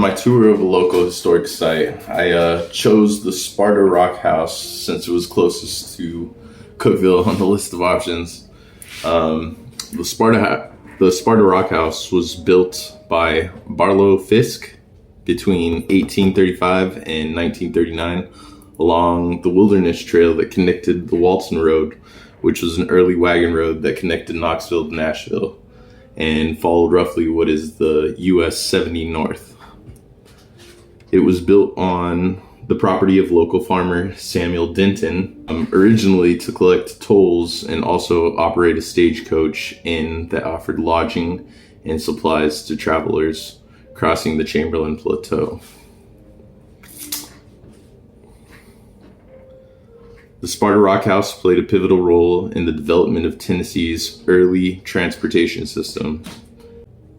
my tour of a local historic site, I chose the Sparta Rock House since it was closest to Cookeville on the list of options. The Sparta Rock House was built by Barlow Fisk between 1835 and 1939 along the Wilderness Trail that connected the Walton Road, which was an early wagon road that connected Knoxville to Nashville, and followed roughly what is the US 70 North. It was built on the property of local farmer Samuel Denton, originally to collect tolls and also operate a stagecoach inn that offered lodging and supplies to travelers crossing the Chamberlain Plateau. The Sparta Rock House played a pivotal role in the development of Tennessee's early transportation system.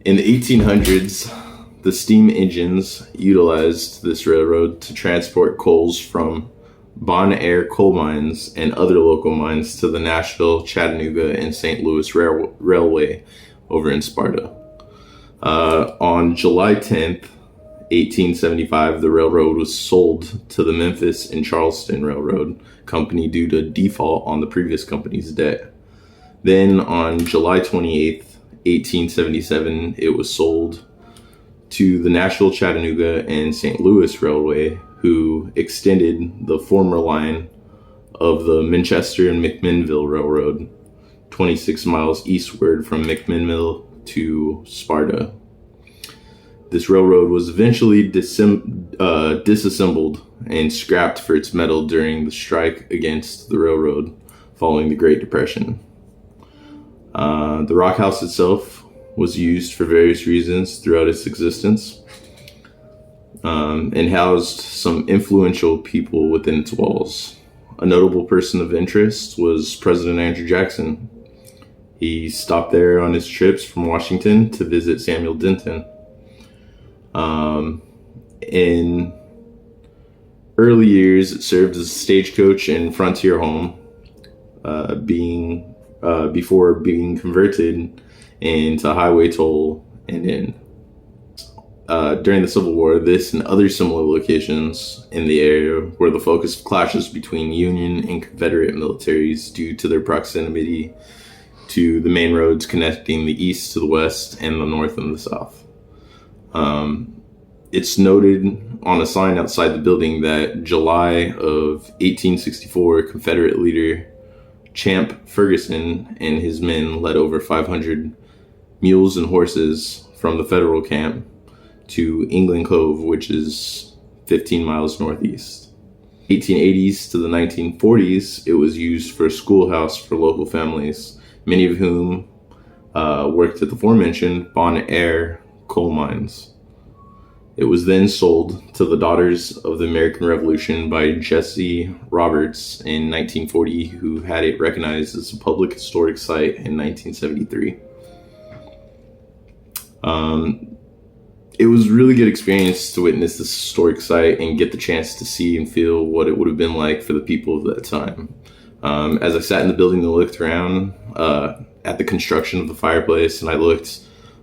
In the 1800s, the steam engines utilized this railroad to transport coals from Bon Air coal mines and other local mines to the Nashville, Chattanooga, and St. Louis Railway over in Sparta. On July 10th, 1875, the railroad was sold to the Memphis and Charleston Railroad Company due to default on the previous company's debt. Then on July 28th, 1877, it was sold to the Nashville, Chattanooga, and St. Louis Railway, who extended the former line of the Manchester and McMinnville Railroad 26 miles eastward from McMinnville to Sparta. This railroad was eventually disassembled and scrapped for its metal during the strike against the railroad following the Great Depression. The Rock House itself was used for various reasons throughout its existence, and housed some influential people within its walls. A notable person of interest was President Andrew Jackson. He stopped there on his trips from Washington to visit Samuel Denton. In early years, it served as a stagecoach and frontier home, before being converted into highway toll and inn. During the Civil War, this and other similar locations in the area were the focus of clashes between Union and Confederate militaries due to their proximity to the main roads connecting the east to the west and the north and the south. It's noted on a sign outside the building that July of 1864, Confederate leader Champ Ferguson and his men led over 500 mules and horses from the federal camp to England Cove, which is 15 miles northeast. 1880s to the 1940s, it was used for a schoolhouse for local families, many of whom worked at the aforementioned Bon Air coal mines. It was then sold to the Daughters of the American Revolution by Jesse Roberts in 1940, who had it recognized as a public historic site in 1973. It was a really good experience to witness this historic site and get the chance to see and feel what it would have been like for the people of that time. As I sat in the building and looked around at the construction of the fireplace, and I looked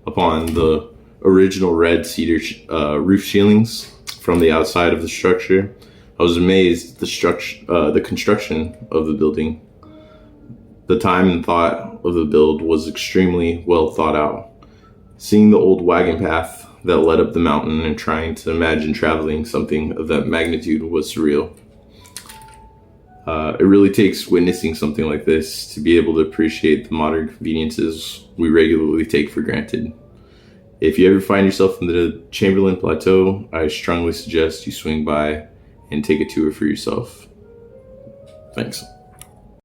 upon the original red cedar roof ceilings from the outside of the structure, I was amazed at the construction of the building. The time and thought of the build was extremely well thought out. Seeing the old wagon path that led up the mountain and trying to imagine traveling something of that magnitude was surreal. It really takes witnessing something like this to be able to appreciate the modern conveniences we regularly take for granted. If you ever find yourself in the Chamberlain Plateau, I strongly suggest you swing by and take a tour for yourself. Thanks.